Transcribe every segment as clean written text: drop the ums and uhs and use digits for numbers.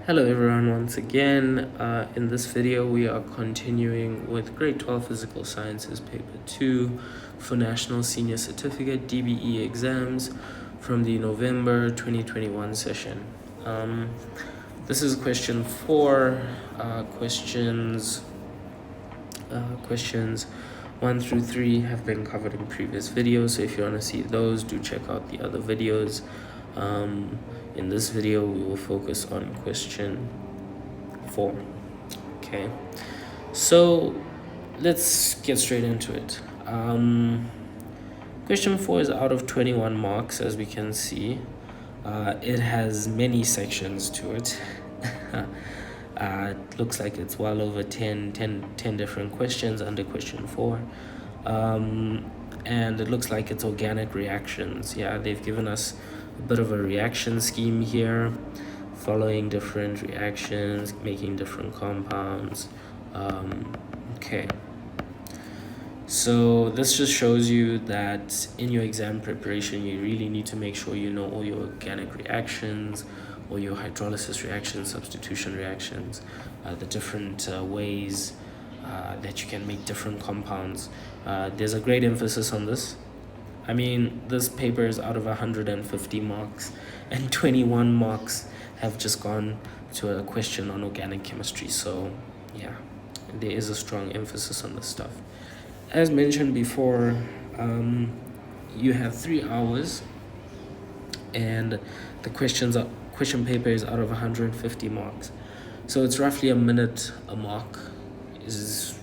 Hello everyone, once again. In this video we are continuing with grade 12 physical sciences paper 2 for national senior certificate DBE exams from the November 2021 session. This is question 4. Questions 1 through 3 have been covered in previous videos, so if you want to see those, do check out the other videos. In this video we will focus on question 4. Okay, so let's get straight into it. Question 4 is out of 21 marks, as we can see. It has many sections to it. It looks like it's well over 10 different questions under question 4. And it looks like it's organic reactions. Yeah, they've given us a bit of a reaction scheme here, following different reactions, making different compounds. Okay, so this just shows you that in your exam preparation you really need to make sure you know all your organic reactions, or your hydrolysis reactions, substitution reactions, the different ways that you can make different compounds. There's a great emphasis on this. I mean, this paper is out of 150 marks, and 21 marks have just gone to a question on organic chemistry. So yeah, there is a strong emphasis on this stuff. As mentioned before, you have 3 hours, and the question paper is out of 150 marks. So it's roughly a minute a mark is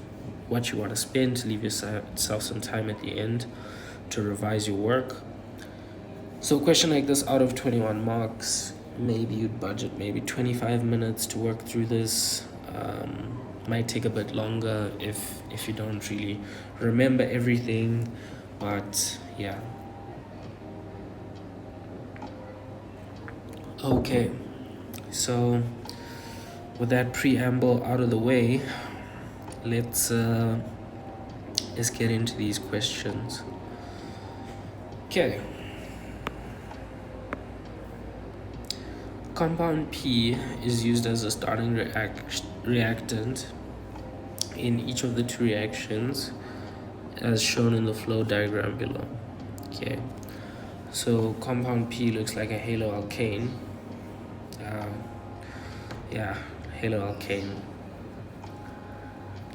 what you want to spend to leave yourself some time at the end to revise your work. So a question like this out of 21 marks, maybe you'd budget maybe 25 minutes to work through this. Might take a bit longer if you don't really remember everything, but yeah. Okay, so with that preamble out of the way, let's get into these questions. Okay. Compound P is used as a starting reactant in each of the 2 reactions as shown in the flow diagram below. Okay, so compound P looks like a haloalkane. Haloalkane.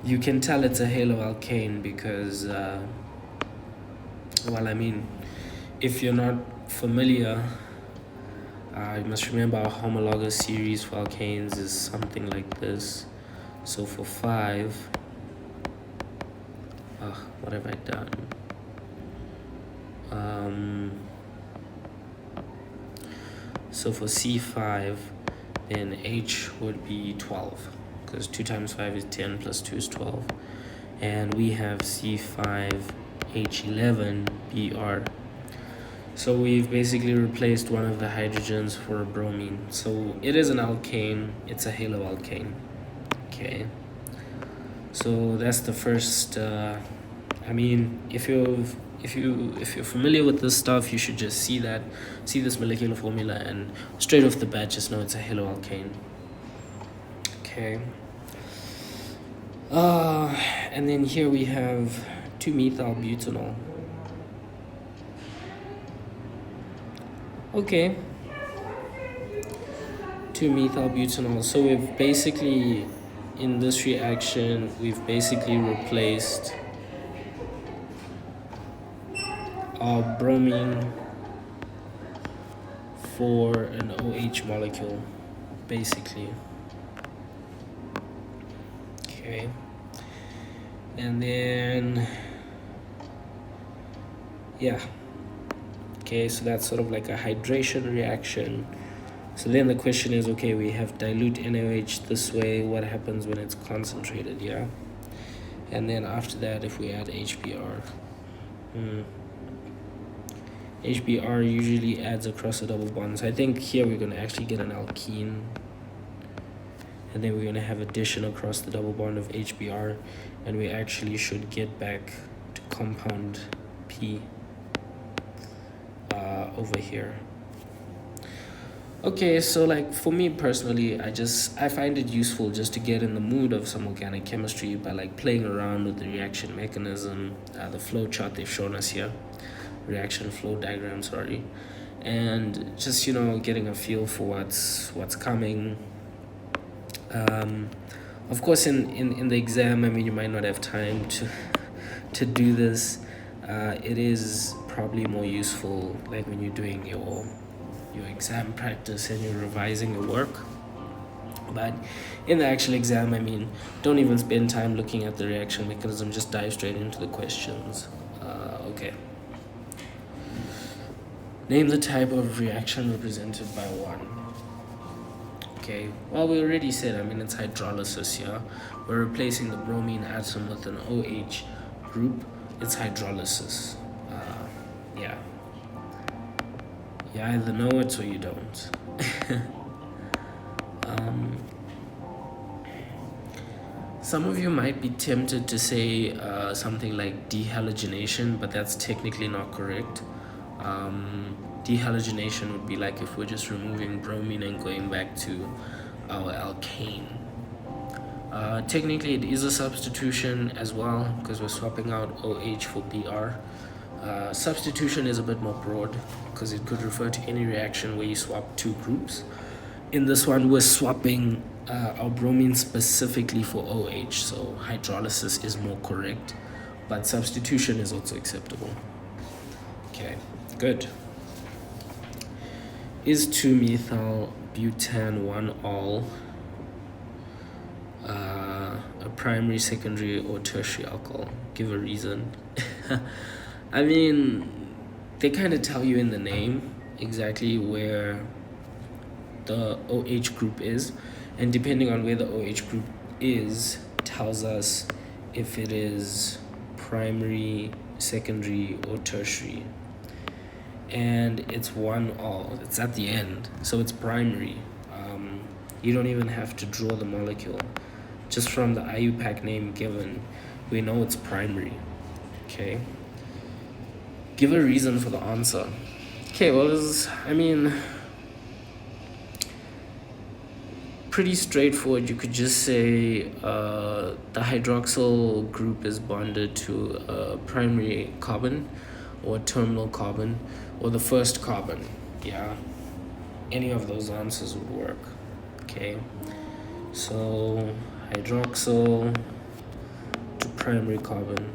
You can tell it's a haloalkane because if you're not familiar, you must remember our homologous series for alkanes is something like this. So for 5, what have I done? So for C5, then H would be 12, because 2 times 5 is 10 plus 2 is 12. And we have C5H11Br. So we've basically replaced one of the hydrogens for a bromine. So it is an alkane, it's a haloalkane. Okay, so that's the first. If you're familiar with this stuff, you should just see this molecular formula and straight off the bat just know it's a haloalkane. Okay. And then here we have 2-methylbutanol. Okay, 2-methylbutanol. So we've basically, in this reaction, we've basically replaced our bromine for an OH molecule, basically. Okay, and then yeah. Okay, so that's sort of like a hydration reaction. So then the question is, okay, we have dilute NaOH this way, what happens when it's concentrated? Yeah, and then after that, if we add HBr, HBr usually adds across the double bonds. I think here we're going to actually get an alkene, and then we're going to have addition across the double bond of HBr, and we actually should get back to compound P over here. Okay, so like for me personally, I find it useful just to get in the mood of some organic chemistry by like playing around with the reaction mechanism, the flow chart they've shown us here, reaction flow diagram, sorry, and just getting a feel for what's coming. Um, of course, in the exam, I mean, you might not have time to do this. It is probably more useful like when you're doing your exam practice and you're revising your work. But in the actual exam, I mean, don't even spend time looking at the reaction mechanism, just dive straight into the questions. Okay. Name the type of reaction represented by 1. Okay, well, we already said, I mean, it's hydrolysis here. We're replacing the bromine atom with an OH group. It's hydrolysis. Yeah. You either know it or you don't. Some of you might be tempted to say something like dehalogenation, but that's technically not correct. Dehalogenation would be like if we're just removing bromine and going back to our alkane. Technically, it is a substitution as well because we're swapping out OH for Br. Substitution is a bit more broad because it could refer to any reaction where you swap 2 groups. In this one, we're swapping our bromine specifically for OH, so hydrolysis is more correct, but substitution is also acceptable. Okay, good. Is 2-methyl-butan-1-ol a primary, secondary, or tertiary alcohol? Give a reason. I mean, they kind of tell you in the name exactly where the OH group is, and depending on where the OH group is tells us if it is primary, secondary, or tertiary. And it's 1-ol, it's at the end, so it's primary. You don't even have to draw the molecule. Just from the IUPAC name given, we know it's primary. Okay, give a reason for the answer. Okay, well, this is, I mean, pretty straightforward. You could just say the hydroxyl group is bonded to a primary carbon or terminal carbon or the first carbon. Yeah, any of those answers would work. Okay, so hydroxyl to primary carbon.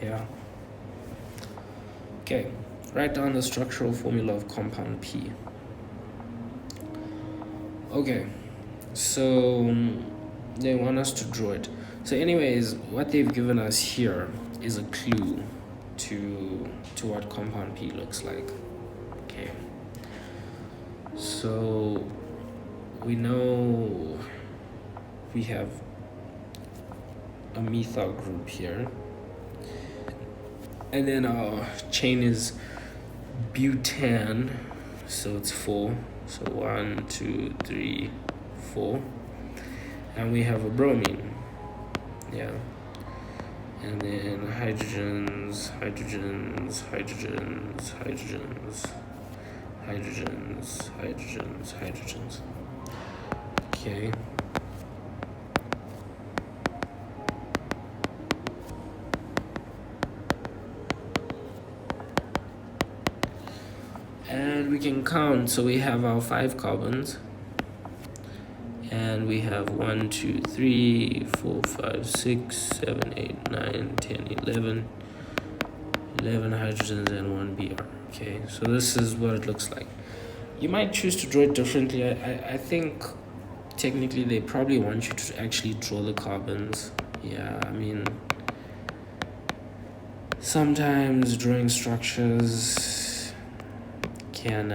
Yeah. Okay, write down the structural formula of compound P. Okay, so they want us to draw it. So anyways, what they've given us here is a clue to what compound P looks like. Okay, so we know we have a methyl group here, and then our chain is butan, so it's 4. So 1, 2, 3, 4, and we have a bromine. Yeah, and then hydrogens, hydrogens, hydrogens, hydrogens, hydrogens, hydrogens, hydrogens. Okay. And we can count. So we have our 5 carbons, and we have 1, 2, 3, 4, 5, 6, 7, 8, 9, 10, 11 hydrogens and 1 Br. Okay, so this is what it looks like. You might choose to draw it differently. I think technically they probably want you to actually draw the carbons. Yeah, I mean, sometimes drawing structures can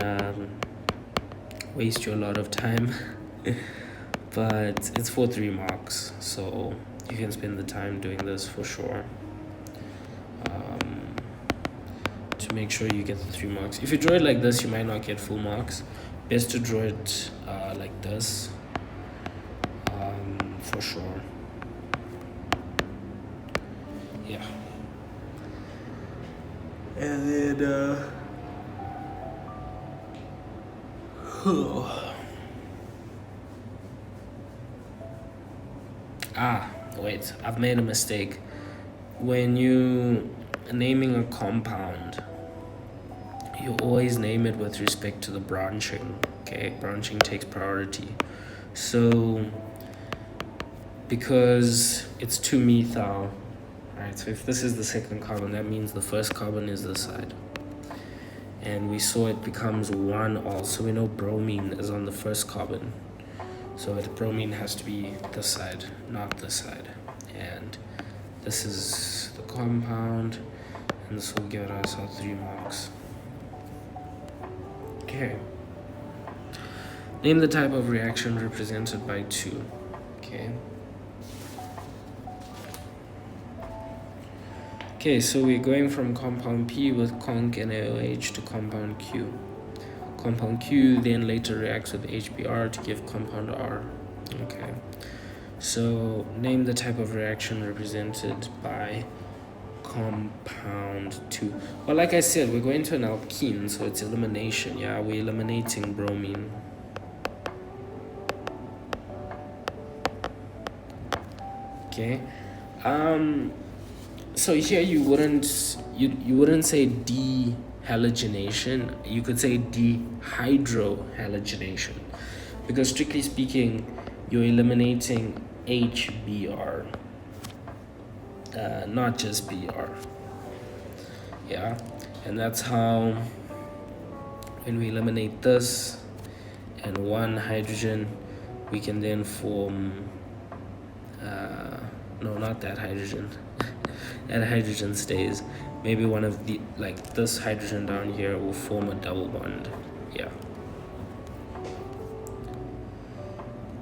waste you a lot of time. But it's for 3 marks, so you can spend the time doing this for sure. To make sure you get the 3 marks. If you draw it like this, you might not get full marks. Best to draw it like this, for sure. Yeah. And then Wait, I've made a mistake. When you naming a compound, you always name it with respect to the branching. Okay, branching takes priority. So because it's 2-methyl, right? So if this is the second carbon, that means the first carbon is this side. And we saw it becomes 1-ol, so we know bromine is on the first carbon. So bromine has to be this side, not this side. And this is the compound, and this will give us our 3 marks. Okay. Name the type of reaction represented by 2. Okay. Okay, so we're going from compound P with conc NaOH to compound Q. Compound Q then later reacts with HBr to give compound R. Okay. So name the type of reaction represented by compound 2. Well, like I said, we're going to an alkene, so it's elimination. Yeah, we're eliminating bromine. Okay. So here you wouldn't say dehalogenation. You could say dehydrohalogenation, because strictly speaking, you're eliminating HBr, not just Br. Yeah, and that's how when we eliminate this and 1 hydrogen, we can then form no, not that hydrogen. That hydrogen stays. Maybe one of the, like this hydrogen down here, will form a double bond. Yeah.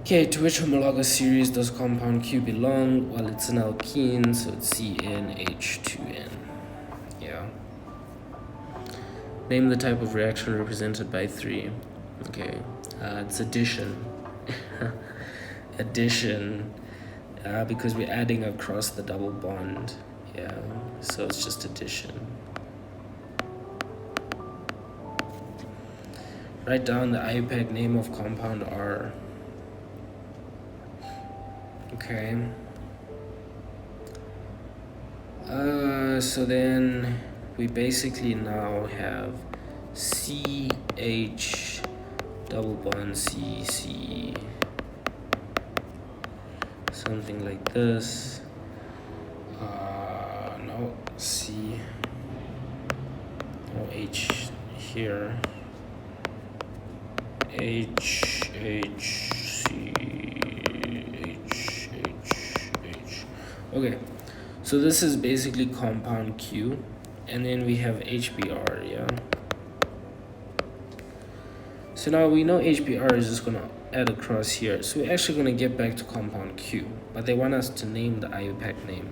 Okay, to which homologous series does compound Q belong? Well, it's an alkene, so it's CnH2n. Yeah. Name the type of reaction represented by 3. Okay, it's addition. Addition, because we're adding across the double bond. Yeah, so it's just addition. Write down the IUPAC name of compound R. Okay. So then we basically now have CH double bond CC, something like this. No, C, no H here. H, H, C, H, H, H. Okay, so this is basically compound Q, and then we have HBr, yeah? So now we know HBr is just gonna add across here. So we're actually gonna get back to compound Q, but they want us to name the IUPAC name,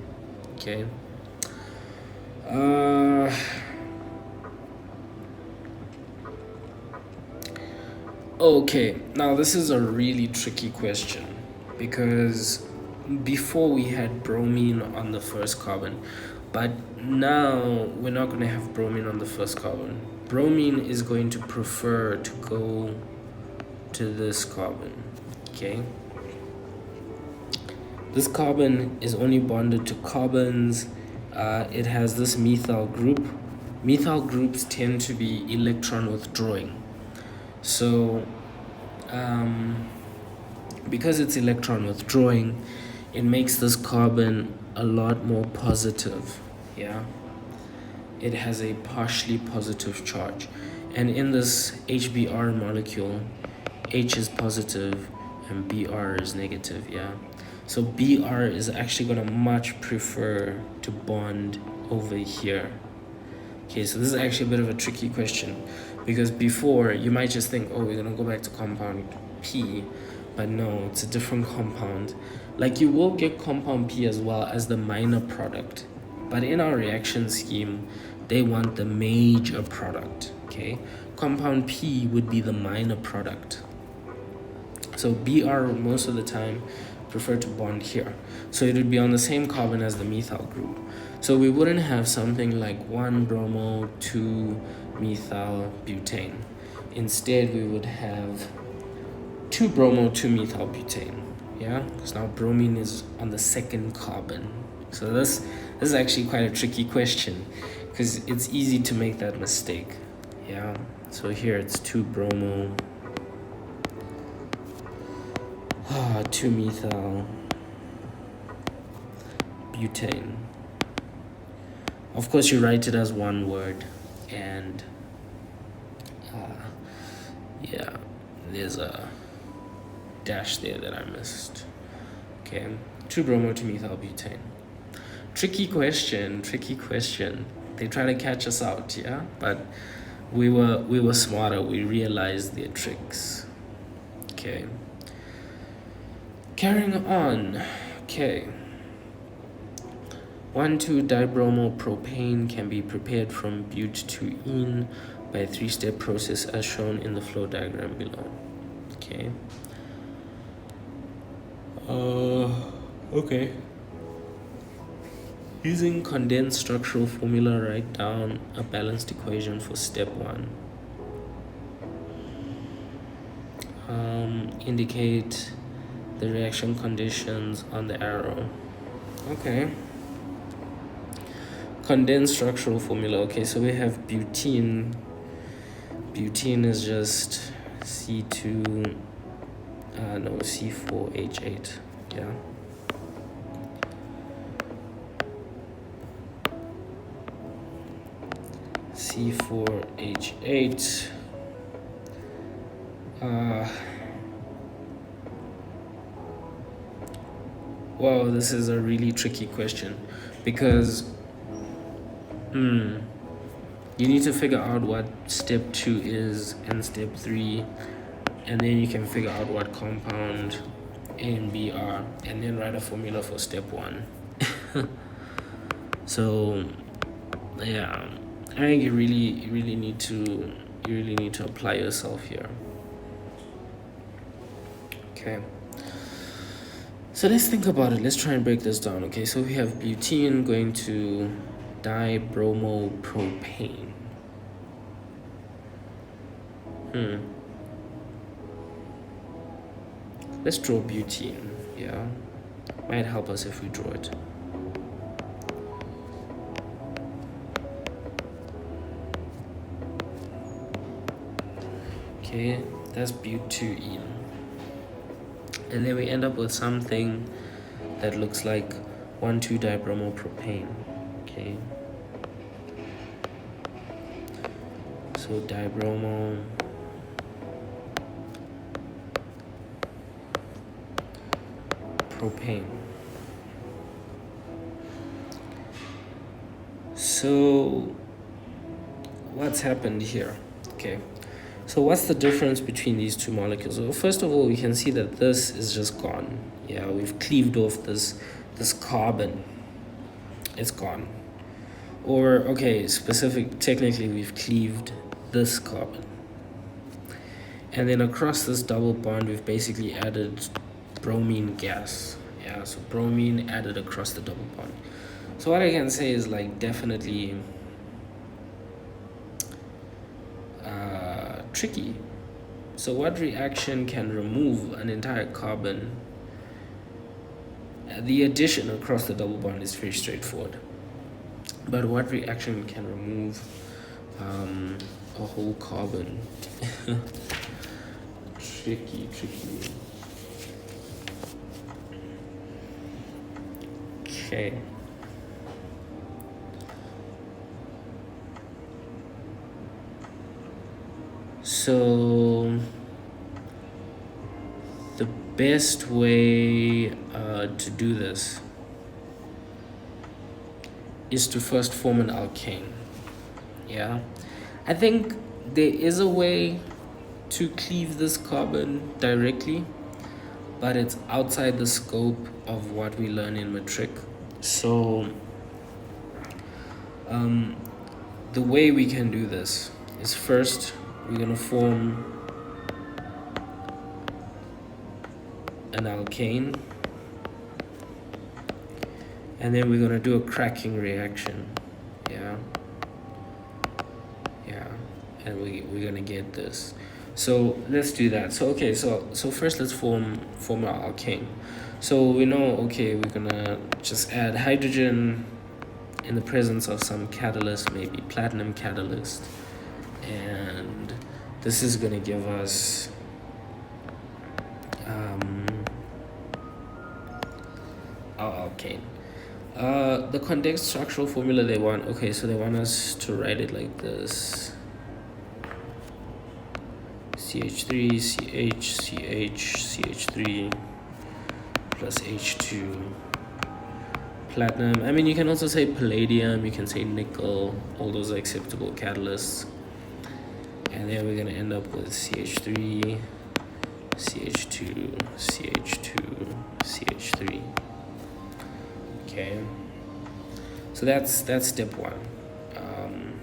okay? Okay, now this is a really tricky question, because before we had bromine on the first carbon, but now we're not going to have bromine on the first carbon. Bromine is going to prefer to go to this carbon, okay? This carbon is only bonded to carbons. It has this methyl group. Methyl groups tend to be electron withdrawing. So because it's electron withdrawing, it makes this carbon a lot more positive. Yeah, it has a partially positive charge, and in this HBr molecule, H is positive and Br is negative. Yeah, so Br is actually going to much prefer to bond over here. Okay, so this is actually a bit of a tricky question, because before you might just think, oh, we're gonna go back to compound P, but no, it's a different compound. Like, you will get compound P as well as the minor product, but in our reaction scheme, they want the major product, okay? Compound P would be the minor product. So Br most of the time prefer to bond here. So it would be on the same carbon as the methyl group. So we wouldn't have something like 1-bromo, 2-methyl butane. instead we would have 2-bromo 2-methylbutane. Yeah, because now bromine is on the second carbon. So this is actually quite a tricky question because it's easy to make that mistake. Yeah, so here it's 2-bromo 2-methyl butane. Of course, you write it as one word, and yeah, there's a dash there that I missed. Okay, 2-bromo 2-methyl butane. Tricky question. They try to catch us out, yeah, but we were smarter. We realized their tricks. Okay. Carrying on. Okay. 1,2-dibromopropane can be prepared from but2-ene by a 3-step process as shown in the flow diagram below. Okay. Okay. Using condensed structural formula, write down a balanced equation for step 1. Indicate the reaction conditions on the arrow. Okay. Condensed structural formula. Okay, so we have butene. Butene is just C4H8. Yeah. C4H8. Wow, this is a really tricky question because you need to figure out what step 2 is and step 3, and then you can figure out what compound A and B are, and then write a formula for step 1. So yeah, I think you really need to apply yourself here. Okay, so let's think about it. Let's try and break this down. Okay, so we have butene going to dibromopropane. Let's draw butene. Yeah, might help us if we draw it. Okay, that's but2-ene. And then we end up with something that looks like 1,2-dibromopropane. Okay. So dibromo propane. So what's happened here? Okay. So what's the difference between these two molecules? Well, first of all, we can see that this is just gone. Yeah, we've cleaved off this carbon. It's gone. Or, okay, technically we've cleaved this carbon. And then across this double bond, we've basically added bromine gas. Yeah, so bromine added across the double bond. So what I can say is like definitely tricky. So what reaction can remove an entire carbon? The addition across the double bond is very straightforward. But what reaction can remove a whole carbon? Tricky. Okay. So the best way to do this is to first form an alkane. Yeah, I think there is a way to cleave this carbon directly, but it's outside the scope of what we learn in matric. So the way we can do this is first we're going to form an alkane, and then we're going to do a cracking reaction. Yeah, and we're gonna get this. So let's do that. So okay, so first let's form our alkane. So we know, okay, we're gonna just add hydrogen in the presence of some catalyst, maybe platinum catalyst, and this is gonna give us our alkane. The condensed structural formula they want, okay, so they want us to write it like this: CH3, CH, CH, CH3 plus H2, platinum. I mean, you can also say palladium, you can say nickel, all those are acceptable catalysts. And then we're gonna end up with CH3, CH2, CH2, CH3. Okay, so that's step one.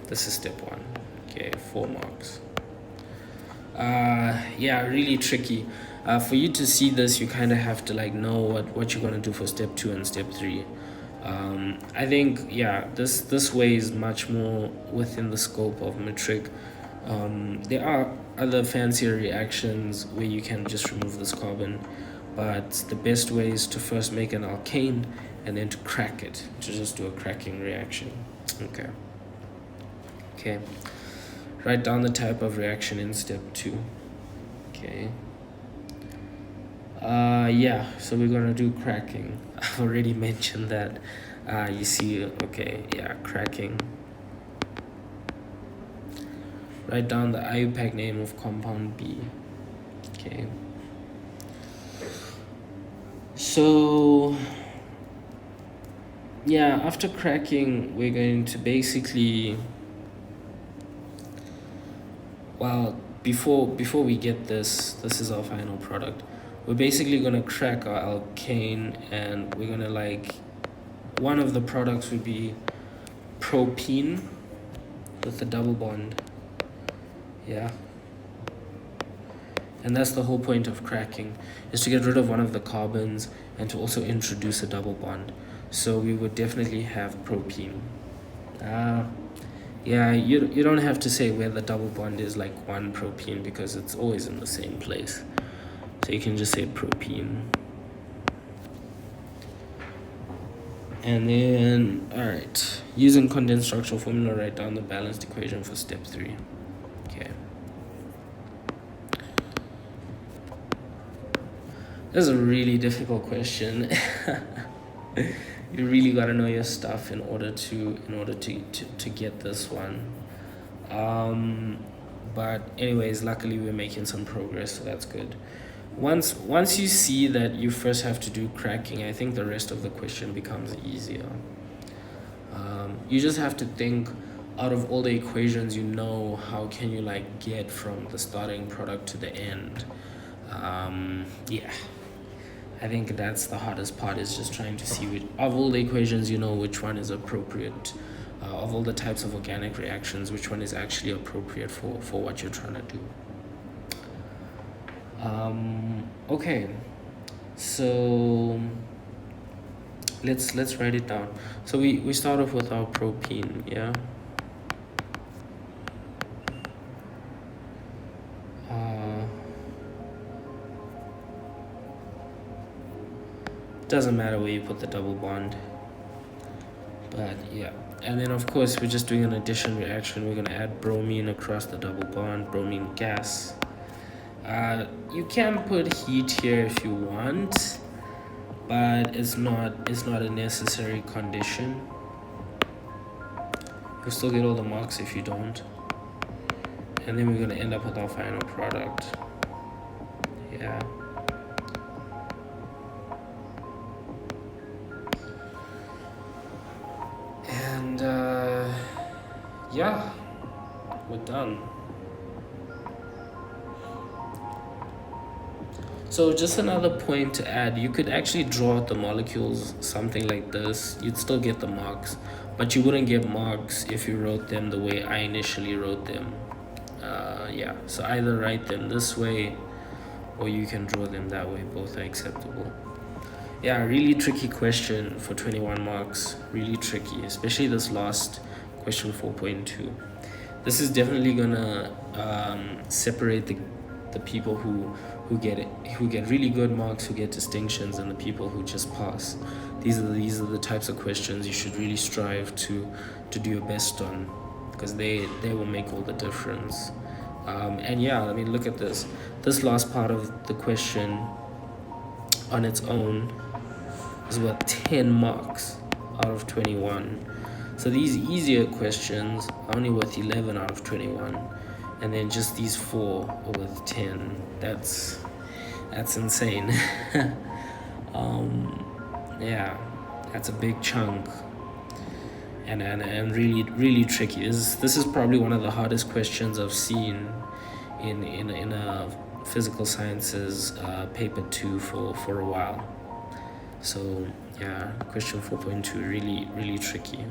This is step one. Okay, 4 marks. Yeah, really tricky. For you to see this, you kind of have to like know what you're gonna do for step 2 and step 3. I think, yeah, this way is much more within the scope of metric. There are other fancier reactions where you can just remove this carbon, but the best way is to first make an alkane and then to crack it, to just do a cracking reaction. Okay, write down the type of reaction in step 2. Okay, yeah, so we're gonna do cracking. I've already mentioned that. You see, okay, yeah, cracking. Write down the IUPAC name of compound B. Okay. So, yeah, after cracking, we're going to basically, well, before we get this is our final product. We're basically gonna crack our alkane, and we're gonna like, one of the products would be propene with a double bond. Yeah, and that's the whole point of cracking, is to get rid of one of the carbons and to also introduce a double bond. So we would definitely have propene. Yeah, you don't have to say where the double bond is, like 1 propene, because it's always in the same place. So you can just say propene. And then, all right, using condensed structural formula, write down the balanced equation for step 3. Okay. That's a really difficult question. You really gotta know your stuff in order to get this one. But anyways, luckily we're making some progress, so that's good. Once you see that you first have to do cracking, I think the rest of the question becomes easier. You just have to think, out of all the equations, you know, how can you like get from the starting product to the end. Yeah, I think that's the hardest part, is just trying to see which, of all the equations, you know, which one is appropriate. Of all the types of organic reactions, which one is actually appropriate for what you're trying to do. Okay, so let's write it down. So we start off with our propene, yeah. Doesn't matter where you put the double bond, but yeah. And then of course we're just doing an addition reaction. We're gonna add bromine across the double bond, bromine gas. You can put heat here if you want, but it's not a necessary condition. You'll still get all the marks if you don't. And then we're gonna end up with our final product. Yeah. And yeah, we're done. So just another point to add, you could actually draw out the molecules something like this. You'd still get the marks, but you wouldn't get marks if you wrote them the way I initially wrote them. Yeah, so either write them this way or you can draw them that way. Both are acceptable. Yeah, really tricky question for 21 marks. Really tricky, especially this last question 4.2. This is definitely gonna separate the people who get really good marks, who get distinctions, and the people who just pass. These are the types of questions you should really strive to do your best on, because they will make all the difference. And yeah, I mean, look at this. This last part of the question on its own is worth 10 marks out of 21. So these easier questions are only worth 11 out of 21. And then just these four are worth 10. That's insane. Yeah, that's a big chunk. And really tricky. This is probably one of the hardest questions I've seen in a physical sciences paper 2 for a while. So yeah, question 4.2 really tricky.